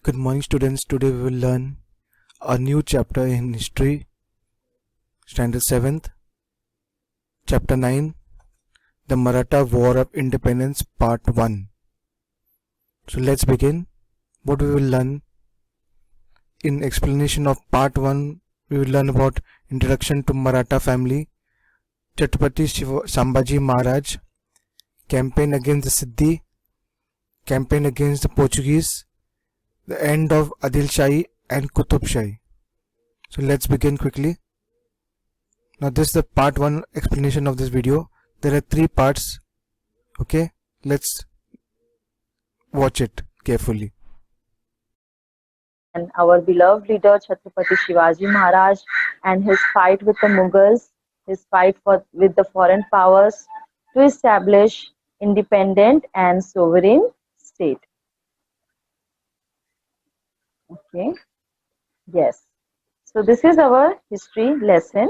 Good morning, students. Today we will learn a new chapter in history, standard 7th, chapter 9, the Maratha War of Independence, part 1. So let's begin. What we will learn in explanation of part 1, we will learn about introduction to Maratha family, Chhatrapati Sambhaji Maharaj, campaign against the Siddhi, campaign against the Portuguese, the end of Adil Shahi and Qutub Shahi. So let's begin quickly. Now this is the part 1 explanation of this video. There are 3 parts. Okay, let's watch it carefully. And our beloved leader Chhatrapati Shivaji Maharaj and his fight with the Mughals, his fight with the foreign powers to establish independent and sovereign state. Okay, yes. So this is our history lesson.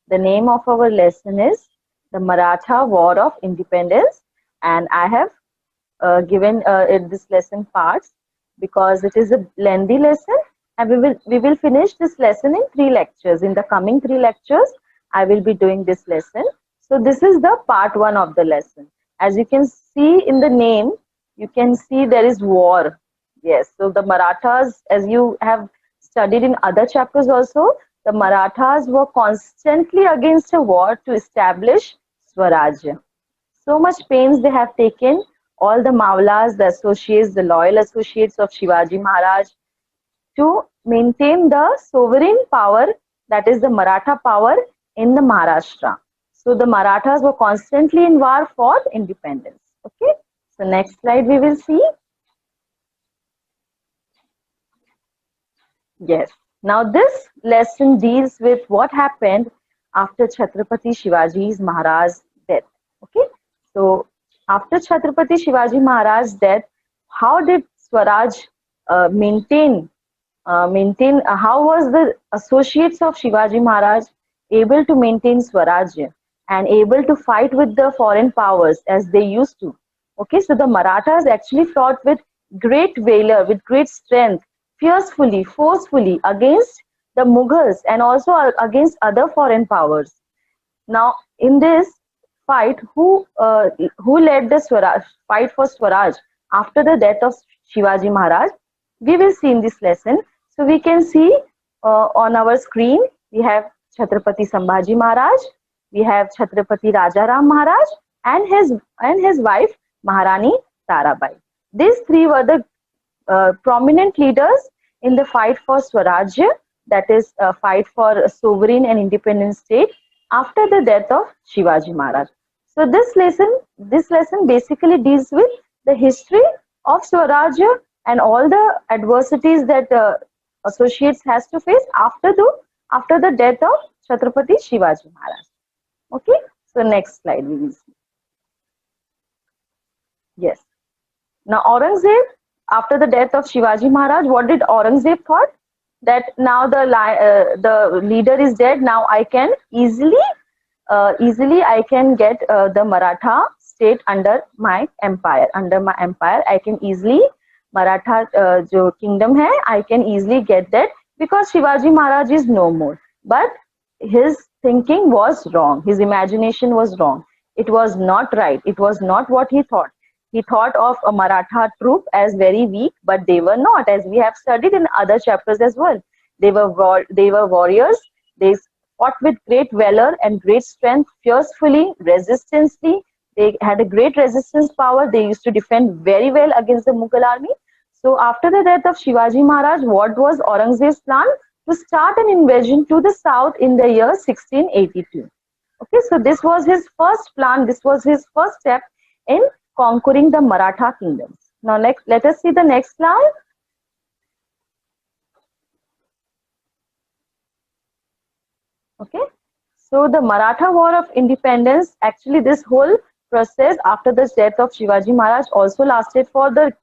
The name of our lesson is the Maratha War of Independence, and I have given this lesson parts because it is a lengthy lesson, and we will finish this lesson in 3 lectures. In the coming 3 lectures, I will be doing this lesson. So this is the part 1 of the lesson. As you can see in the name, you can see there is war. Yes, so the Marathas, as you have studied in other chapters also, the Marathas were constantly against a war to establish Swarajya. So much pains they have taken, all the Maulas, the associates, the loyal associates of Shivaji Maharaj, to maintain the sovereign power, that is the Maratha power in the Maharashtra. So the Marathas were constantly in war for independence. Okay, so next slide we will see. Yes. Now this lesson deals with what happened after Chhatrapati Shivaji Maharaj's death. Okay. So after Chhatrapati Shivaji Maharaj's death, how did Swaraj maintain? How was the associates of Shivaji Maharaj able to maintain Swarajya and able to fight with the foreign powers as they used to? Okay. So the Marathas actually fought with great valor, with great strength, fiercely, forcefully against the Mughals and also against other foreign powers. Now, in this fight, who led the fight for Swaraj after the death of Shivaji Maharaj? We will see in this lesson. So we can see on our screen, we have Chhatrapati Sambhaji Maharaj, we have Chhatrapati Rajaram Maharaj, and his wife Maharani Tarabai. These 3 were the prominent leaders in the fight for Swarajya, that is a fight for a sovereign and independent state after the death of Shivaji Maharaj. So this lesson basically deals with the history of Swarajya and all the adversities that associates has to face after the death of Chhatrapati Shivaji Maharaj. Okay, so next slide we will see. Yes. Now Aurangzeb, after the death of Shivaji Maharaj, what did Aurangzeb thought? That now the leader is dead. Now I can easily I can get the Maratha state under my empire. I can easily Maratha jo kingdom hai, I can easily get that because Shivaji Maharaj is no more. But his thinking was wrong. His imagination was wrong. It was not right. It was not what he thought. He thought of a Maratha troop as very weak, but they were not, as we have studied in other chapters as well. They were warriors. They fought with great valor and great strength, fiercely, resistantly. They had a great resistance power. They used to defend very well against the Mughal army. So after the death of Shivaji Maharaj, what was Aurangzeb's plan? To start an invasion to the south in the year 1682. Okay, so this was his first plan. This was his first step in conquering the Maratha kingdoms. Now let us see the next slide. Okay, so the Maratha War of Independence, actually this whole process after the death of Shivaji Maharaj also lasted for the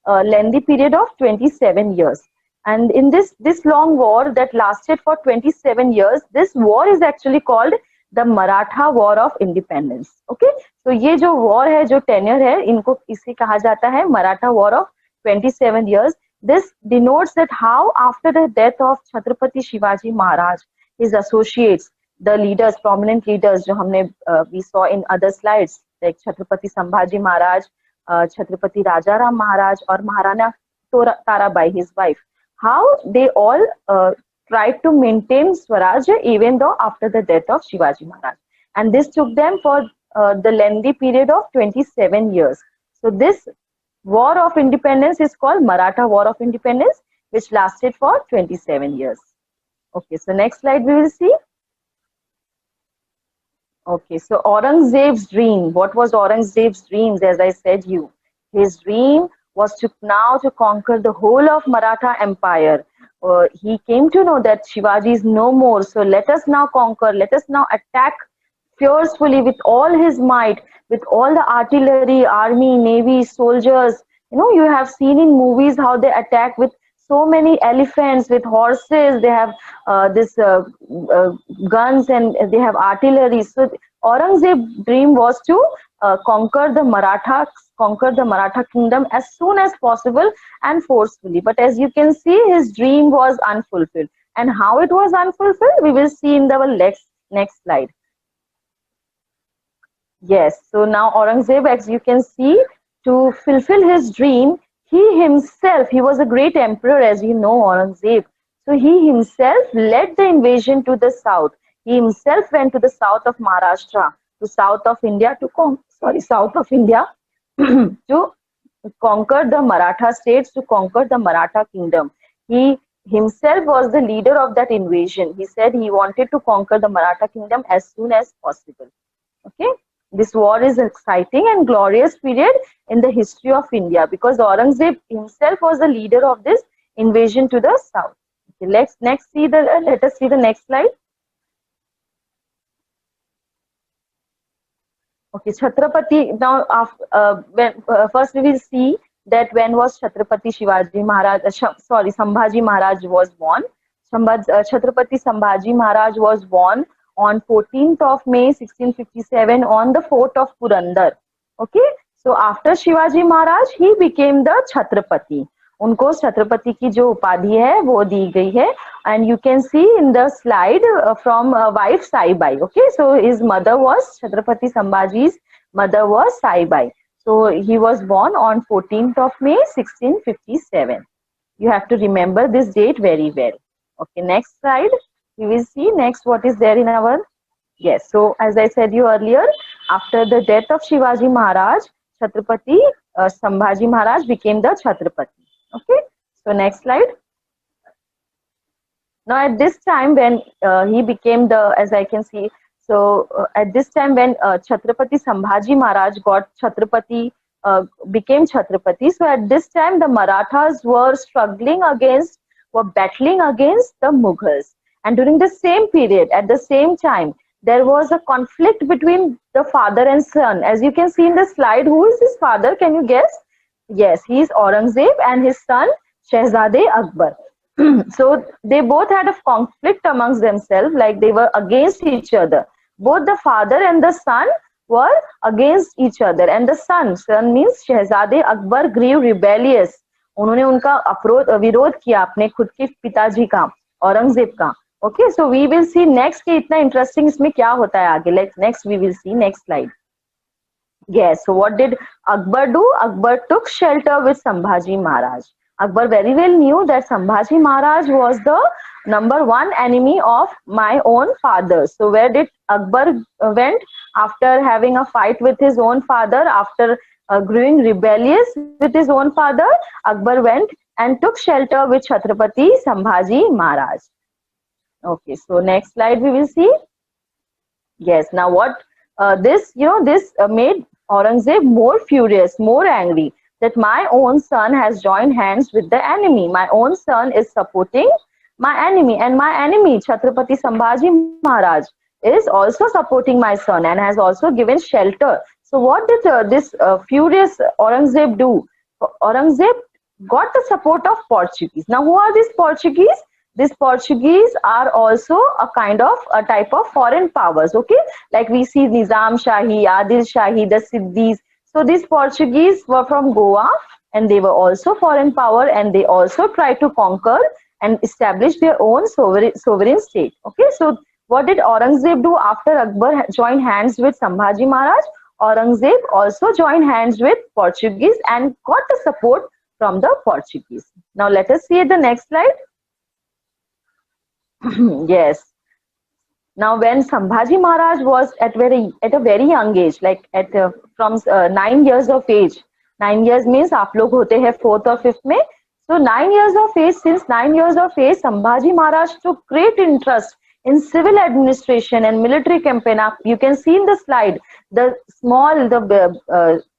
lengthy period of 27 years. And in this long war that lasted for 27 years, this war is actually called the Maratha War of Independence. Okay, so ये जो war है, जो tenure है, इनको इसे कहा जाता है Maratha War of 27 years. This denotes that how after the death of Chhatrapati Shivaji Maharaj, his associates, the leaders, prominent leaders, जो हमने we saw in other slides, like Chhatrapati Sambhaji Maharaj, Chhatrapati Rajaram Maharaj, or Maharana Tarabai, his wife, how they all tried to maintain Swaraj even though after the death of Shivaji Maharaj. And this took them for the lengthy period of 27 years. So this War of Independence is called Maratha War of Independence, which lasted for 27 years. Okay, so next slide we will see. Okay, so Aurangzeb's dream. What was Aurangzeb's dreams? As I said you, his dream was to conquer the whole of Maratha Empire. He came to know that Shivaji is no more. So let us now conquer. Let us now attack fiercely with all his might, with all the artillery, army, navy, soldiers. You know, you have seen in movies how they attack with so many elephants, with horses. They have guns and they have artillery. So Aurangzeb's dream was to conquer the Maratha kingdom as soon as possible and forcefully. But as you can see, his dream was unfulfilled. And how it was unfulfilled, we will see in the next slide. Yes, so now Aurangzeb, as you can see, to fulfill his dream, he himself, he was a great emperor, as you know, Aurangzeb. So he himself led the invasion to the south. He himself went to the south of Maharashtra, to south of India, to conquer the Maratha states, to conquer the Maratha kingdom. He himself was the leader of that invasion. He said he wanted to conquer the Maratha kingdom as soon as possible. Okay. This war is an exciting and glorious period in the history of India because Aurangzeb himself was the leader of this invasion to the south. Okay, let us see the next slide. Okay, Chhatrapati. Now, first we will see that when was Chhatrapati Shivaji Maharaj? Sambhaji Maharaj was born. Chhatrapati Sambhaji Maharaj was born on 14th of May 1657 on the fort of Purandar. Okay, so after Shivaji Maharaj, he became the Chhatrapati. उनको छत्रपति की जो उपाधि है वो दी गई है and you can see in the slide from wife Saibai. Okay, so his mother was Chhatrapati Sambhaji's mother was Saibai. So he was born on 14th of May 1657. You have to remember this date very well. Okay, next slide. We will see next what is there in our. Yes, so as I said you earlier, after the death of Shivaji Maharaj, Chhatrapati Sambhaji Maharaj became the Chhatrapati. Okay, so next slide. Now at this time when he became the, as I can see, so at this time when Chhatrapati Sambhaji Maharaj got Chhatrapati, became Chhatrapati, so at this time the Marathas were battling against the Mughals. And during the same period, at the same time, there was a conflict between the father and son. As you can see in the slide, who is his father? Can you guess? Yes, he is Aurangzeb and his son Shehzade Akbar. So they both had a conflict amongst themselves, like they were against each other. Both the father and the son were against each other. And the son means Shehzade Akbar grew rebellious. उन्होंने उनका विरोध किया अपने खुद के पिताजी का, औरंगजेब का. Okay, so we will see next कि इतना interesting इसमें क्या होता है आगे. Like next we will see next slide. Yes, so what did Akbar do? Akbar took shelter with Sambhaji Maharaj. Akbar very well knew that Sambhaji Maharaj was the #1 enemy of my own father. So where did Akbar went after having a fight with his own father, after growing rebellious with his own father? Akbar went and took shelter with Chhatrapati Sambhaji Maharaj. Okay, so next slide we will see. Yes, now what this made Aurangzeb more furious, more angry, that my own son has joined hands with the enemy. My own son is supporting my enemy, and my enemy Chhatrapati Sambhaji Maharaj is also supporting my son and has also given shelter. So what did this furious Aurangzeb do? Aurangzeb got the support of Portuguese. Now who are these Portuguese? These Portuguese are also a type of foreign powers, okay? Like we see Nizam Shahi, Adil Shahi, the Siddhis. So these Portuguese were from Goa and they were also foreign power, and they also tried to conquer and establish their own sovereign state. Okay, so what did Aurangzeb do after Akbar joined hands with Sambhaji Maharaj? Aurangzeb also joined hands with Portuguese and got the support from the Portuguese. Now let us see the next slide. Yes. Now, when Sambhaji Maharaj was at a very young age, like from 9 years of age, 9 years means आप लोग होते हैं 4th or 5th में. So 9 years of age, since 9 years of age, Sambhaji Maharaj took great interest in civil administration and military campaign. You can see in the slide the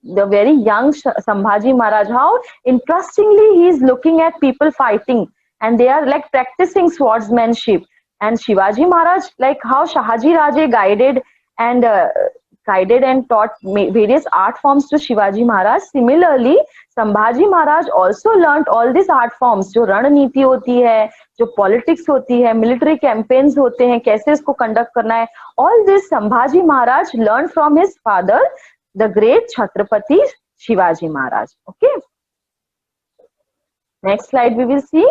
very young Sambhaji Maharaj, how interestingly he is looking at people fighting, and they are like practicing swordsmanship. And Shivaji Maharaj, like how Shahaji Raje guided and taught various art forms to Shivaji Maharaj. Similarly, Sambhaji Maharaj also learned all these art forms, जो रणनीति होती है, जो politics होती है, military campaigns होते हैं, कैसे इसको conduct करना है. All this Sambhaji Maharaj learned from his father, the great Chhatrapati Shivaji Maharaj. Okay. Next slide we will see.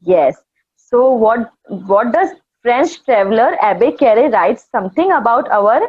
Yes. So what does French traveler Abbé Carré writes something about our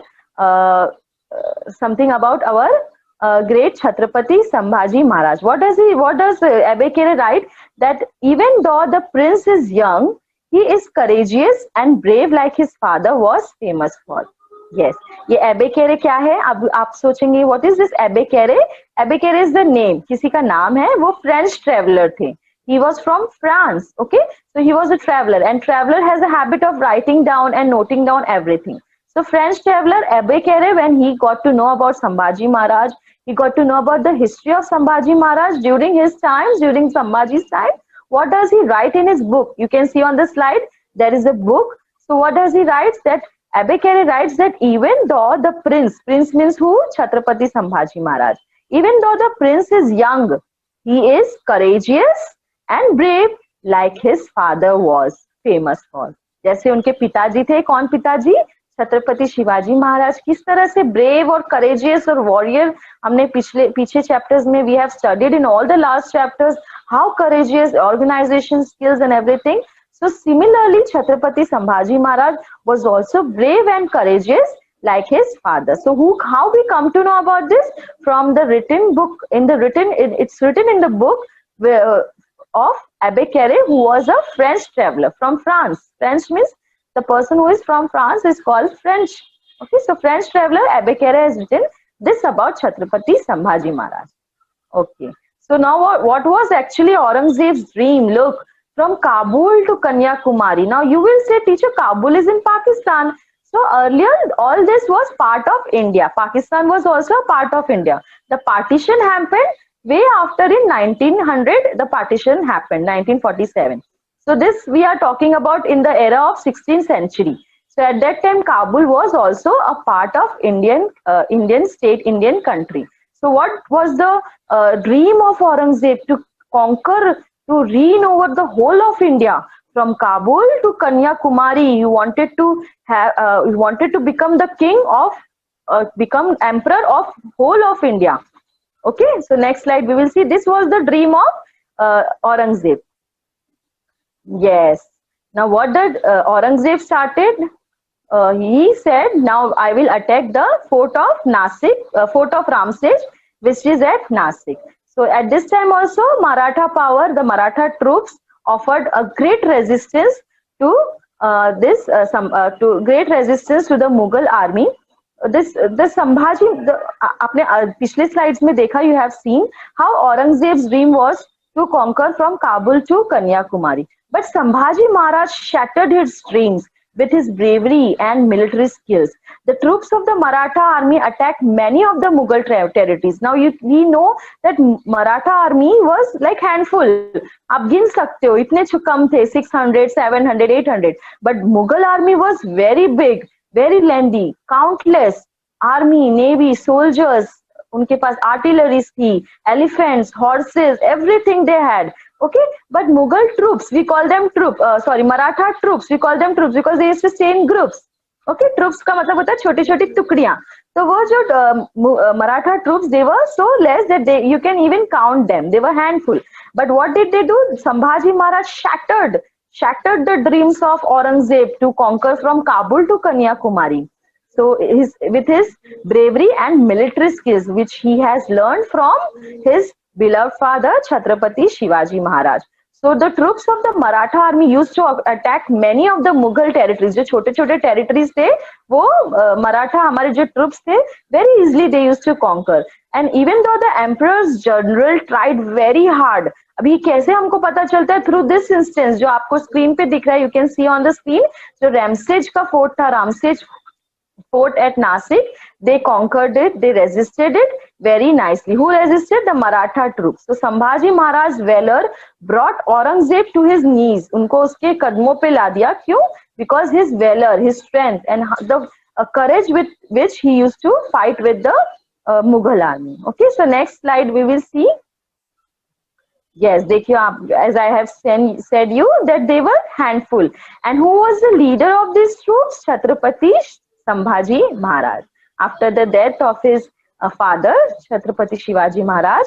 great Chhatrapati Sambhaji Maharaj? What does Abbé Carré write? That even though the prince is young, he is courageous and brave like his father was famous for. Yes, ये Abbé Carré क्या है? अब आप सोचेंगे what is this Abbé Carré? Abbé Carré is the name, किसी का नाम है, वो French traveler थे. He was from France, okay? So he was a traveler, and traveler has a habit of writing down and noting down everything. So French traveler Abbé Carré, when he got to know about Sambhaji Maharaj, he got to know about the history of Sambhaji Maharaj during his times, during Sambhaji's time. What does he write in his book? You can see on the slide, there is a book. So what does he write? That Abbé Carré writes that even though the prince means who? Chhatrapati Sambhaji Maharaj. Even though the prince is young, he is courageous and brave like his father was famous for. जैसे उनके पिताजी थे, कौन पिताजी? छत्रपति शिवाजी महाराज. किस तरह से brave और courageous और warrior हमने पीछे chapters में we have studied in all the last chapters how courageous, organization skills and everything. So similarly, Chhatrapati Sambhaji Maharaj was also brave and courageous like his father. So how we come to know about this? From the written book, it's written in the book of Abbé Carré, who was a French traveler from France. French means the person who is from France is called French. Okay, so French traveler Abbé Carré has written this about Chhatrapati Sambhaji Maharaj. Okay, so now what was actually Aurangzeb's dream? Look, from Kabul to Kanyakumari. Now you will say, teacher, Kabul is in Pakistan. So earlier all this was part of India. Pakistan was also a part of India. The partition happened way after, in 1900, the partition happened, 1947. So this we are talking about in the era of 16th century. So at that time, Kabul was also a part of Indian state, Indian country. So what was the dream of Aurangzeb? To conquer, to reign over the whole of India. From Kabul to Kanyakumari, he wanted to become the king of, become emperor of whole of India. Okay, so next slide we will see. This was the dream of Aurangzeb. Yes. Now what did Aurangzeb started? He said, now I will attack the fort of Nasik, fort of Ramsej, which is at Nasik. So at this time also, Maratha power, the Maratha troops offered a great resistance to great resistance to the Mughal army. The Sambhaji, आपने पिछले slides में देखा, you have seen how Aurangzeb's dream was to conquer from Kabul to Kanyakumari. But Sambhaji Maharaj shattered his dreams with his bravery and military skills. The troops of the Maratha army attacked many of the Mughal territories. Now we know that Maratha army was like handful. आप गिन सकते हो, इतने कम थे, 600, 700, 800. But Mughal army was very big, very lengthy, countless army, navy, soldiers. उनके पास artillery थी, elephants, horses, everything they had. Okay, but Mughal troops, we call them Maratha troops, we call them troops because they used to stay in groups. Okay, troops का मतलब होता है छोटी छोटी टुकड़ियां. तो वो जो Maratha troops they were so less that they you can even count them, they were handful. But what did they do? Sambhaji Maharaj shattered the dreams of Aurangzeb to conquer from Kabul to Kanyakumari. So with his bravery and military skills which he has learned from his beloved father Chhatrapati Shivaji Maharaj. So the troops of the Maratha army used to attack many of the Mughal territories. जो छोटे छोटे territories थे वो मराठा हमारे जो troops थे very easily they used to conquer. And even though the emperor's general tried very hard, अभी कैसे हमको पता चलता है? थ्रू दिस इंस्टेंस जो आपको स्क्रीन पे दिख रहा है, you can see on the screen, जो रामसेज का फोर्ट था, Ramsej fort at Nasik, they conquered it, they resisted it very nicely. Who resisted? The Maratha troops. So Sambhaji Maharaj's valor brought Aurangzeb to his knees. उनको उसके कदमों पे ला दिया. क्यों? Because his valor, his strength and the courage with which he used to fight with the Mughal army. Okay, so next slide we will see. Yes, देखिए आप, as I have said you that they were handful. And who was the leader of these troops? Chhatrapati Sambhaji Maharaj. After the death of his father, Chhatrapati Shivaji Maharaj,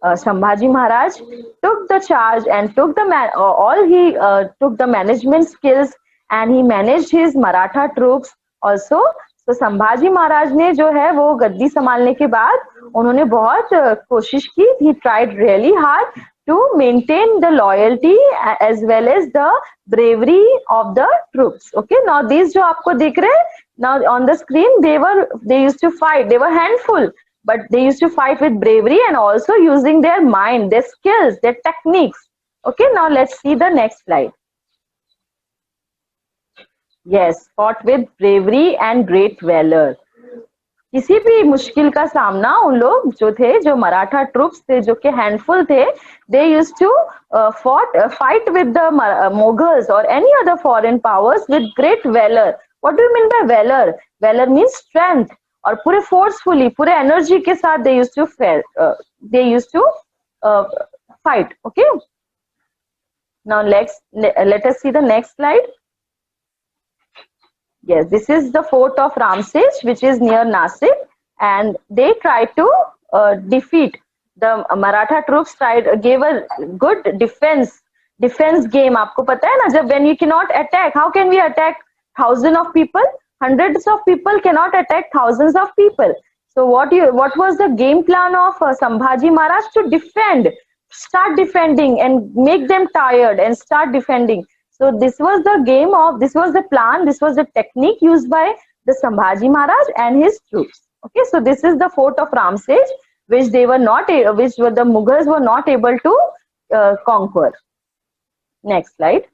Sambhaji Maharaj took the charge and took the took the management skills and he managed his Maratha troops also. तो संभाजी महाराज ने जो है वो गद्दी संभालने के बाद उन्होंने बहुत कोशिश की. He tried really hard to maintain the loyalty as well as the bravery of the troops. Okay, now these जो आपको दिख रहे हैं now on the screen, they used to fight. They were handful, but they used to fight with bravery and also using their mind, their skills, their techniques. Okay, now let's see the next slide. Yes, fought with bravery and great valor. किसी भी मुश्किल का सामना उन लोग जो थे, जो मराठा ट्रूप्स थे, जो कि हैंडफुल थे, they used to fight with the Mughals or any other foreign powers with great valor. What do you mean by valor? Valor means strength. और पूरे forcefully, पूरे energy के साथ they used to fight. Okay. Now let us see the next slide. Yes, this is the fort of Ramsej, which is near Nasik, and they tried to defeat the Maratha troops. Gave a good defense game. आपको पता है ना, जब when you cannot attack, how can we attack thousands of people? Hundreds of people cannot attack thousands of people. So what was the game plan of Sambhaji Maharaj? To start defending and make them tired and start defending. So this was the plan, this was the technique used by the Sambhaji Maharaj and his troops. Okay, so this is the fort of Ramsej, which the Mughals were not able to conquer. Next slide.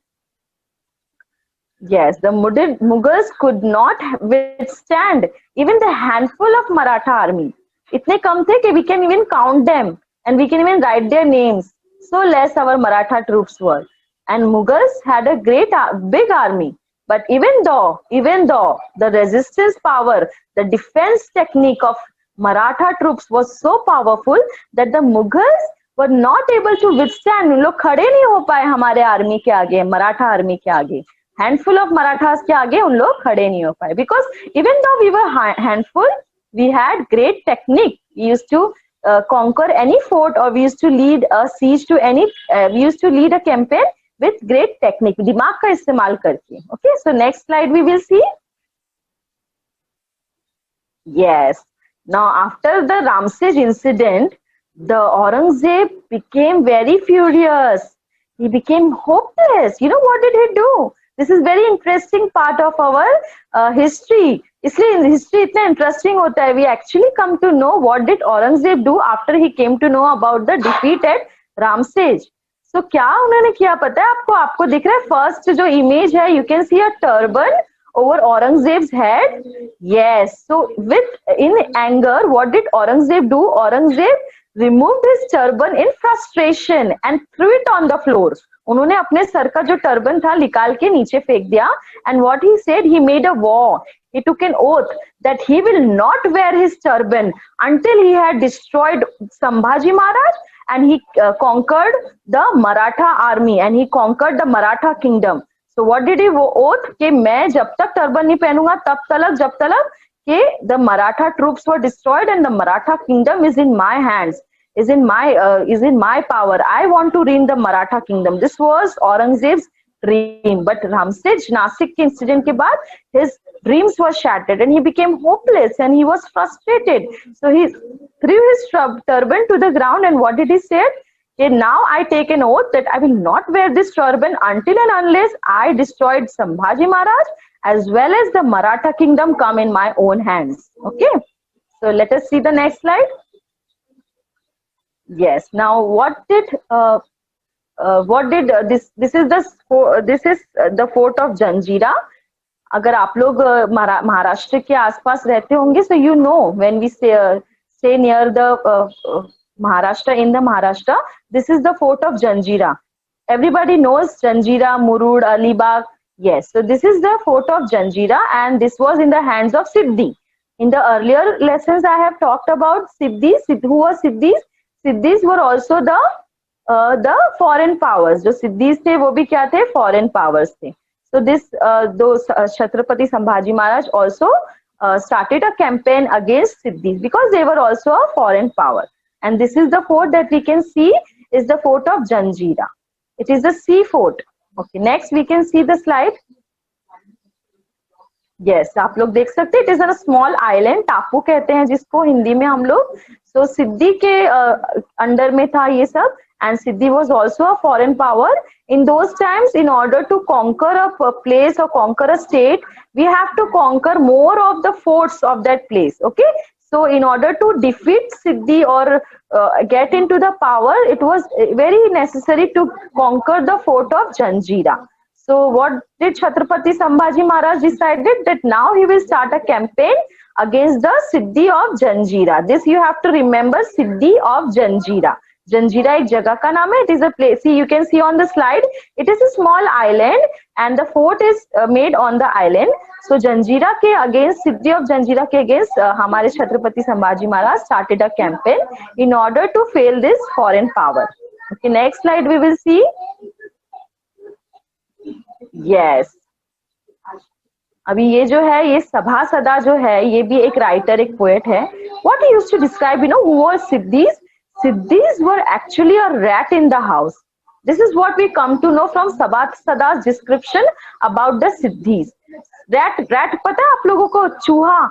Yes, the Mughals could not withstand even the handful of Maratha army. इतने कम थे कि we can even count them and we can even write their names. So less our Maratha troops were. And Mughals had a big army. But even though the resistance power, the defense technique of Maratha troops was so powerful that the Mughals were not able to withstand. उन लोग खड़े नहीं हो पाए हमारे army के आगे, Maratha army के आगे. Handful of Marathas के आगे उन लोग खड़े नहीं हो पाए. Because even though we were handful, we had great technique. We used to conquer any fort, or we used to lead a siege to we used to lead a campaign with great technique, दिमाग का इस्तेमाल करके. Okay, so next slide we will see. Yes, now after the Ramsej incident, the Aurangzeb became very furious. He became hopeless. You know what did he do? This is very interesting part of our history. इसलिए history इतना interesting होता है. We actually come to know what did Aurangzeb do after he came to know about the defeat at Ramsej. So क्या उन्होंने किया पता है आपको दिख रहा है first जो image है, you can see a turban over Aurangzeb's head. Yes, so in anger, what did Aurangzeb do? Aurangzeb removed his turban in frustration and threw it on the floor. उन्होंने अपने सर का जो turban था निकाल के नीचे फेंक दिया. And what he said, he made a vow. He took an oath that he will not wear his turban until he had destroyed Sambhaji Maharaj and he conquered the Maratha army and he conquered the Maratha kingdom. So what did he oath? कि मैं जब तक turban नहीं पहनूंगा जब तक the Maratha troops were destroyed and the Maratha kingdom is in my hands, is in my power. I want to reign the Maratha kingdom. This was Aurangzeb's dream. But Ramsej Nasik ke incident ke baad, his dreams were shattered and he became hopeless and he was frustrated. So he threw his turban to the ground, and what did he say? Okay, now I take an oath that I will not wear this turban until and unless I destroyed Sambhaji Maharaj as well as the Maratha kingdom come in my own hands. Okay, so let us see the next slide. Yes, now what did this is the fort of Janjira. अगर आप लोग महाराष्ट्र के आसपास रहते होंगे, so you know when we stay near the Maharashtra, in the Maharashtra, this is the fort of Janjira. Everybody knows Janjira, Murud, Alibag. Yes, so this is the fort of Janjira, and this was in the hands of Siddhi. In the earlier lessons, I have talked about Siddhi. Who were Siddhis? Siddhis were also the foreign powers. जो Siddhis थे, वो भी क्या थे? Foreign powers थे. So this those Chhatrapati Sambhaji Maharaj also started a campaign against Siddhis because they were also a foreign power. And this is the fort that we can see is the fort of Janjira. It is a sea fort. Okay, next we can see the slide. Yes, आप लोग देख सकते हैं. It is a small island, टापू कहते हैं जिसको हिंदी में हम लोग. So सिद्धि के अंडर में था ये सब, and Siddhi was also a foreign power. In those times, in order to conquer a place or conquer a state, we have to conquer more of the forts of that place. Okay, so in order to defeat Siddhi or get into the power, it was very necessary to conquer the fort of Janjira. So what did Chhatrapati Sambhaji Maharaj decided? That now he will start a campaign against the Siddhi of Janjira. This you have to remember, Siddhi of Janjira. Janjira एक जगह का नाम है. It is a place. See, you can see on the slide. It is a small island, and the fort is made on the island. So Janjira के against, Siddhi of Janjira के against, हमारे Chhatrapati Sambhaji Maharaj started a campaign in order to fail this foreign power. Okay, next slide we will see. Yes. अभी ये जो है, ये सभासदा जो है, ये भी एक राइटर, एक पोएट है. What he used to describe, who were Siddhis? Siddhis were actually a rat in the house. This is what we come to know from Sabhasada's description about the Siddhis. Rat पता है आप लोगों को? चूहा.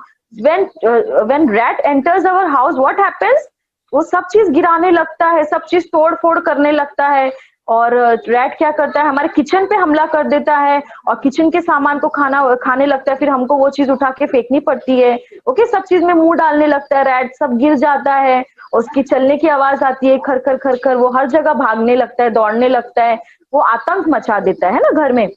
When rat enters our house, what happens? वो सब चीज गिराने लगता है, सब चीज तोड़ फोड़ करने लगता है. और रैट क्या करता है? हमारे किचन पे हमला कर देता है और किचन के सामान को खाने लगता है. फिर हमको वो चीज उठा के फेंकनी पड़ती है. ओके, सब चीज में मुंह डालने लगता है. रैट सब गिर जाता है, उसकी चलने की आवाज आती है, खर खर खर खर. वो हर जगह भागने लगता है, दौड़ने लगता है. वो आतंक मचा देता है ना घर में.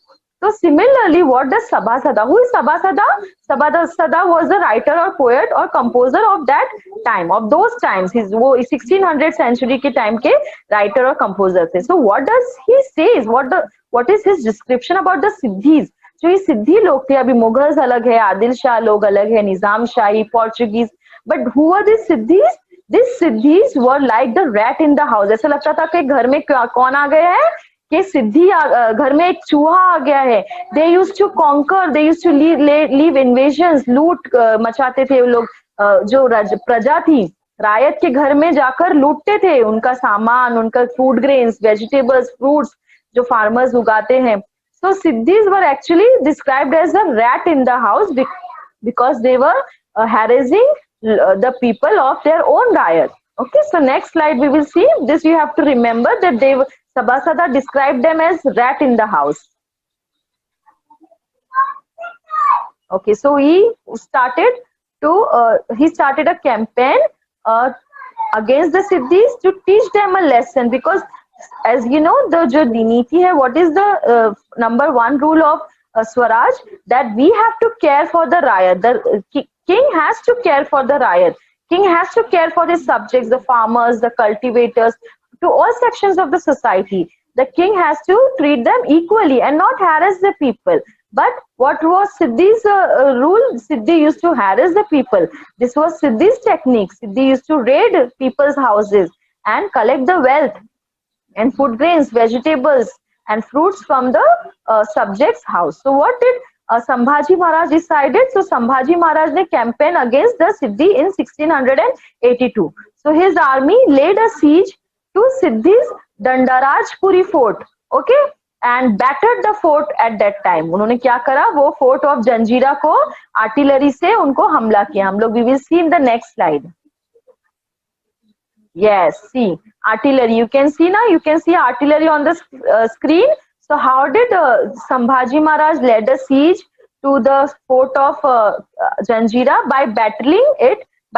So similarly, what does Sabhasada? Who is Sabhasada? Sabhasada was a writer or poet or composer of that time, of those times. वो 1600 century के time के writer और composer थे. So what does he say? What is his description about the Siddhis? जो ये सिद्धि लोग थे, अभी मुगल्स अलग है, आदिल शाह लोग अलग है, निजाम शाही, Portuguese. But who are these Siddhis? These Siddhis were like the rat in the house. ऐसा लगता था कि घर में कौन आ गया है, कि सिद्धि घर में एक चूहा आ गया है. They used to conquer, they used to leave invasions, लूट मचाते थे वो लोग. जो प्रजा थी, रायत के घर में जाकर लूटते थे उनका सामान, उनका फूड ग्रेन्स, वेजिटेबल्स, फ्रूट्स जो फार्मर्स उगाते हैं. So Siddhis were actually described as a rat in the house because they were harassing the people of their own riot. Okay, so next slide we will see. This you have to remember that Sabhasada described them as rat in the house. Okay, so he started a campaign against the Siddhis to teach them a lesson, because as you know, the jo niti hai, what is the number one rule of Swaraj? That we have to care for the riot. The king has to care for the riot. King has to care for his subjects, the farmers, the cultivators, to all sections of the society. The king has to treat them equally and not harass the people. But what was Siddhi's rule? Siddhi used to harass the people. This was Siddhi's technique. Siddhi used to raid people's houses and collect the wealth and food grains, vegetables and fruits from the subject's house. So what did Sambhaji Maharaj decided. So Sambhaji Maharaj ne campaign against the Siddhi in 1682. So his army laid a siege to Siddhi's Dandarajpuri fort. Okay, and battered the fort at that time. उन्होंने क्या करा, वो fort of जंजीरा को artillery से उनको हमला किया. हम लोग we will see in the next slide. Yes, see artillery. You can see now. You can see artillery on the screen. So how did Sambhaji Maharaj led a siege to the fort of Janjira by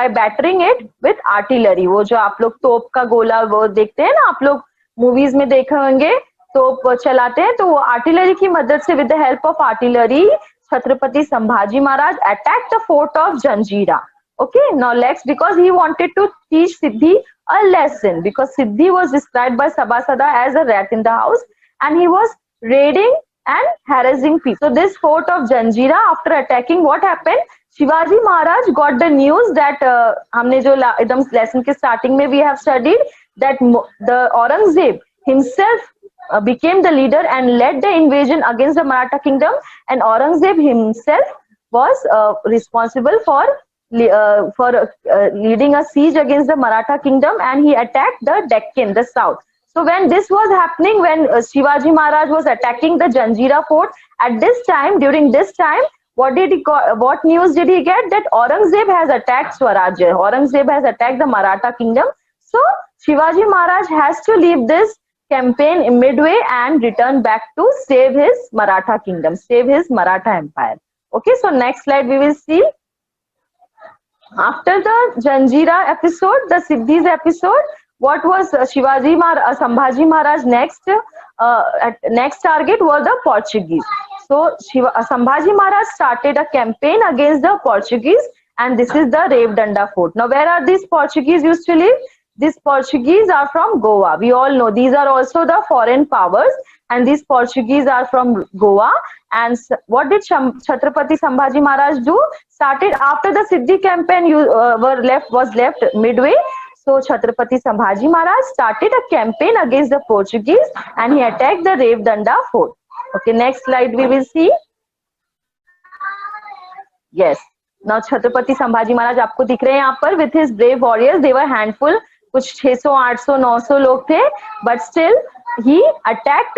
battering it with artillery. वो जो आप लोग तोप का गोला वो देखते हैं ना, आप लोग मूवीज में देखे होंगे, तोप चलाते हैं, तो वो आर्टिलरी की मदद से with the help of artillery, Chhatrapati Sambhaji Maharaj attacked the fort of Janjira. Okay, now let's, because he wanted to teach Siddhi a lesson, because Siddhi was described by Sabasada as a rat in the house, and he was raiding and harassing people. So this fort of Janjira, after attacking, what happened? Shivaji Maharaj got the news that हमने जो एकदम lesson के starting में we have studied that the Aurangzeb himself became the leader and led the invasion against the Maratha kingdom, and Aurangzeb himself was responsible for leading a siege against the Maratha kingdom, and he attacked the Deccan, the south. So when this was happening, when Shivaji Maharaj was attacking the Janjira fort, at this time, during this time, what news did he get? That Aurangzeb has attacked Swarajya. Aurangzeb has attacked the Maratha kingdom. So Shivaji Maharaj has to leave this campaign in midway and return back to save his Maratha kingdom, save his Maratha empire. Okay, so next slide we will see. After the Janjira episode, the Siddhis episode, what was Sambhaji Maharaj next target were the Portuguese. So Sambhaji Maharaj started a campaign against the Portuguese, and this is the Revdanda fort. Now where are these Portuguese used to live? These Portuguese are from Goa. We all know these are also the foreign powers, and these Portuguese are from Goa. And what did Chhatrapati Sambhaji Maharaj do? Started after the Siddhi campaign was left midway. So Chhatrapati Sambhaji Maharaj started a campaign against the Portuguese, and he attacked the Revdanda fort. Okay, next slide we will see. Yes, now Chhatrapati Sambhaji Maharaj आपको दिख रहे हैं यहाँ पर with his brave warriors. They were handful, कुछ 600, 800, 900 लोग थे, but still he attacked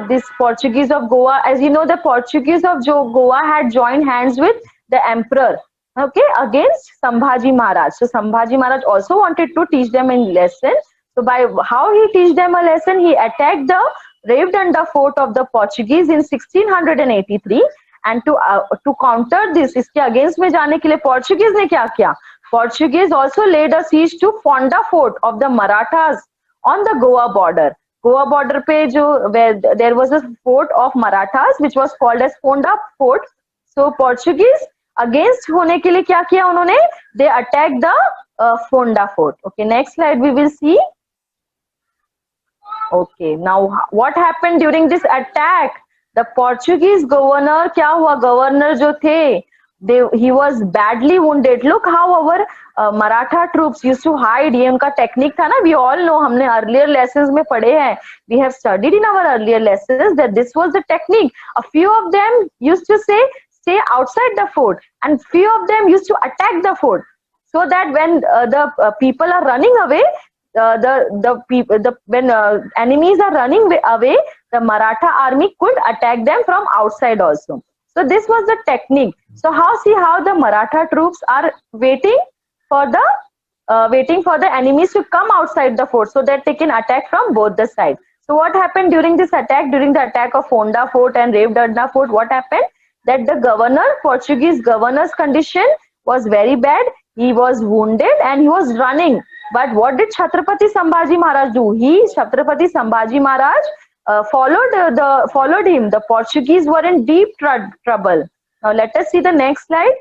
this Portuguese of Goa. As you know, the Portuguese of Goa had joined hands with the emperor, okay, against Sambhaji Maharaj. So Sambhaji Maharaj also wanted to teach them a lesson. So by how he teach them a lesson, he attacked the Revdanda fort of the Portuguese in 1683. And to counter this, इसके against में जाने के लिए Portuguese ने क्या किया? Portuguese also laid a siege to Fonda fort of the Marathas on the Goa border. Goa border पे जो where there was a fort of Marathas which was called as Fonda fort. So Portuguese against होने के लिए क्या किया उन्होंने? They attacked the Fonda fort. Okay, next slide we will see. Okay, now what happened during this attack? The Portuguese governor, क्या हुआ? Governor जो थे, he was badly wounded. Look how our Maratha troops used to hide. ये उनका technique था ना. We all know, हमने earlier lessons में पढ़े हैं. We have studied in our earlier lessons that this was the technique. A few of them used to say, stay outside the fort, and few of them used to attack the fort, so that when the people are running away, when enemies are running away, the Maratha army could attack them from outside also. So this was the technique. So see how the Maratha troops are waiting for the enemies to come outside the fort so that they can attack from both the sides. So what happened during this attack? During the attack of Fonda fort and Revdanda fort, what happened? That the Portuguese governor's condition was very bad. He was wounded and he was running. But what did Chhatrapati Sambhaji Maharaj do? Chhatrapati Sambhaji Maharaj followed him. The Portuguese were in deep trouble. Now let us see the next slide.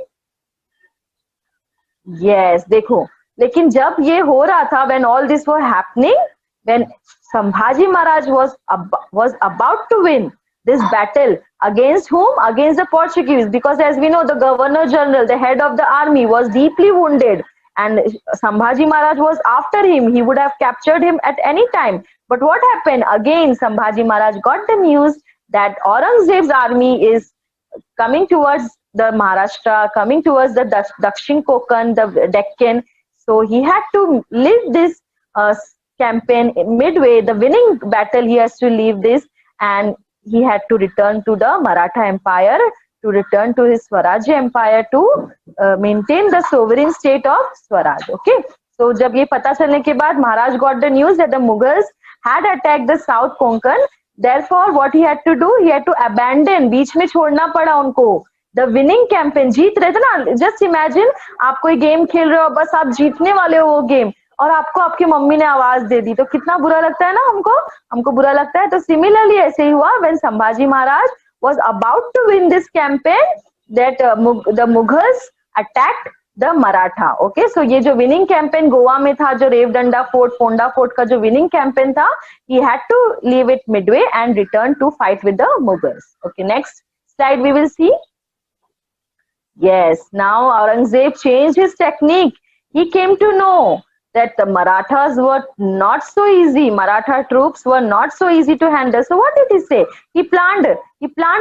Yes, देखो. लेकिन जब ये हो रहा था, when all this was happening, when Sambhaji Maharaj was about to win this battle, against whom? Against the Portuguese, because as we know, the Governor General, the head of the army, was deeply wounded, and Sambhaji Maharaj was after him. He would have captured him at any time. But what happened? Again, Sambhaji Maharaj got the news that Aurangzeb's army is coming towards the Maharashtra, coming towards the Dakshin Konkan, the Deccan. So he had to leave this campaign midway, the winning battle. He has to leave this, and he had to return to the Maratha Empire, to return to his Swarajya Empire, to maintain the sovereign state of Swaraj. Okay. So जब ये पता चलने के बाद Maharaj got the news that the Mughals had attacked the South Konkan. Therefore, what he had to do, he had to abandon, बीच में छोड़ना पड़ा उनको the winning campaign. जीत रहे थे ना, just imagine आप कोई गेम खेल रहे हो, बस आप जीतने वाले हो वो गेम, और आपको आपकी मम्मी ने आवाज दे दी, तो कितना बुरा लगता है ना हमको बुरा लगता है. तो सिमिलरली ऐसे ही हुआ when Sambhaji Maharaj was about to win this campaign, that the Mughals attacked the Maratha. Okay, so ये जो winning campaign गोवा में था, जो रेवदंडा फोर्ट, पोंडा फोर्ट का जो winning campaign था, he had to leave it midway and return to fight with the Mughals. Okay, next slide we will see. Yes, now Aurangzeb changed his technique. He came to know that the Marathas were not so easy. Maratha troops were not so easy to handle. So what did he say? He planned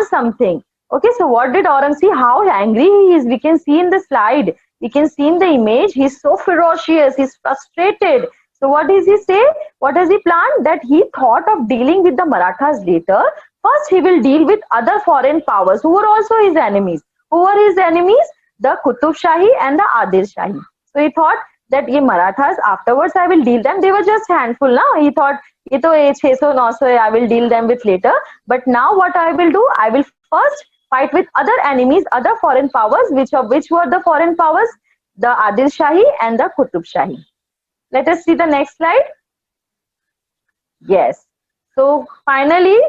something. Okay, so what did Aurangzeb, how angry he is? We can see in the slide. We can see in the image. He's so ferocious. He's frustrated. So what does he say? What does he plan? That he thought of dealing with the Marathas later. First, he will deal with other foreign powers who were also his enemies. Who were his enemies? The Qutub Shahi and the Adil Shahi. So he thought that ye Marathas, afterwards I will deal them. They were just handful now. He thought, ye to 600-900 I will deal them with later. But now what I will do? I will first fight with other enemies, other foreign powers. Which were the foreign powers? The Adil Shahi and the Qutub Shahi. Let us see the next slide. Yes. So finally,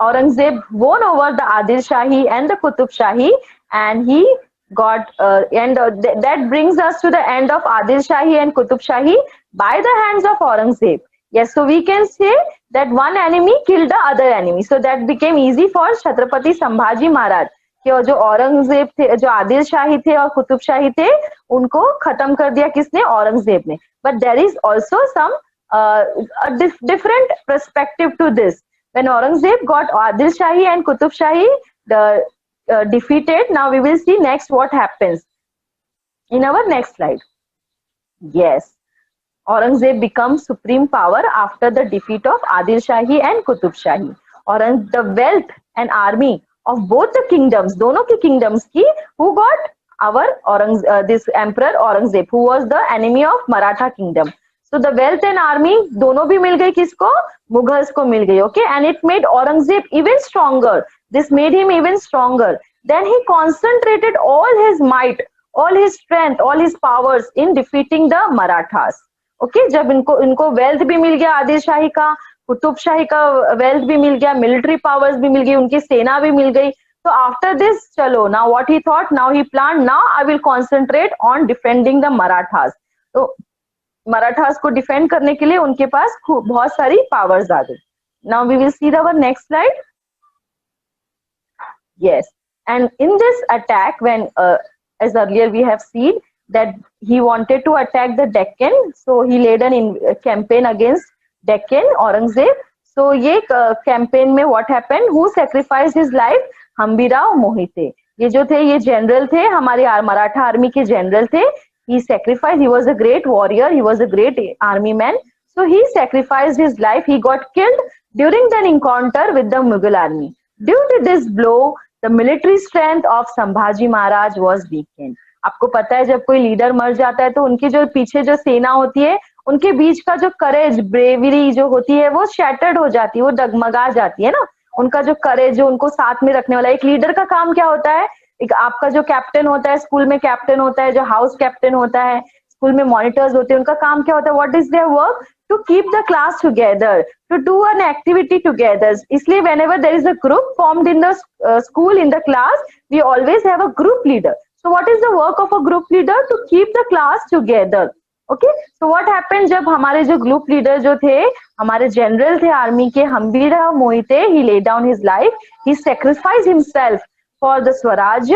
Aurangzeb won over the Adil Shahi and the Qutub Shahi, and he got that brings us to the end of Adil Shahi and Qutub Shahi by the hands of Aurangzeb. Yes, so we can say that one enemy killed the other enemy. So that became easy for Chhatrapati Sambhaji Maharaj. कि जो औरंगजेब थे, जो आदिल शाही थे और कुतुब शाही थे, उनको खत्म कर दिया किसने? औरंगजेब ने. But there is also some different perspective to this. When Aurangzeb got Adil Shahi and Qutub Shahi defeated, now we will see next what happens in our next slide. Yes, Aurangzeb becomes supreme power after the defeat of Adil Shahi and Qutub Shahi. The wealth and army of both the kingdoms, दोनों की kingdoms की, who got our this emperor Aurangzeb, who was the enemy of Maratha kingdom. So the wealth and army दोनों भी मिल गई किसको? Mughals को मिल गई. Okay, and it made Aurangzeb even stronger. This made him even stronger. Then he concentrated all his might, all his strength, all his powers in defeating the Marathas. Okay, जब इनको wealth भी मिल गया आदिल शाही का, कुतुब शाही का wealth भी मिल गया, military powers भी मिल गई, उनकी सेना भी मिल गई. So after this, चलो, now what he thought, now he planned, now I will concentrate on defending the Marathas. तो मराठास को डिफेंड करने के लिए उनके पास बहुत सारी पावर्स आ गई. Now we will see our next slide. Yes, and in this attack, when as earlier we have seen that he wanted to attack the Deccan, so he laid a campaign against Deccan, Aurangzeb. So ये campaign में what happened? Who sacrificed his life? Hambirrao Mohite. ये जो थे, ये general थे, हमारे Maratha army के general थे. He sacrificed. He was a great warrior. He was a great army man. So he sacrificed his life. He got killed during the encounter with the Mughal army. Due to this blow, the military strength of Sambhaji Maharaj was weakened. आपको पता है जब कोई leader मर जाता है तो उनके जो पीछे जो सेना होती है, उनके बीच का जो करेज, ब्रेवरी जो होती है, वो शैटर्ड हो जाती है, वो डगमगा जाती है ना. उनका जो करेज, जो उनको साथ में रखने वाला, एक लीडर का काम क्या होता है? एक आपका जो कैप्टन होता है, स्कूल में कैप्टन होता है, जो हाउस कैप्टन होता है, स्कूल में मॉनिटर्स होते हैं, उनका काम क्या होता है? What is there work? To keep the class together, to do an activity together. इसलिए whenever there is a group formed in the school, in the class, we always have a group leader. So what is the work of a group leader? To keep the class together. Okay, so what happened? जब हमारे जो group leader जो थे, हमारे general थे army के, Hambirao Mohite, he laid down his life, he sacrificed himself for the Swaraj.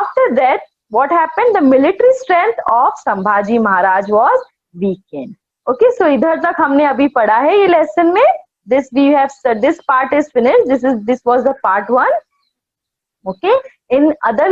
After that, what happened? The military strength of Sambhaji Maharaj was weakened. Okay, so इधर तक हमने अभी पढ़ा है ये लेसन में. this we have this part is finished. This was the part 1. Okay, in other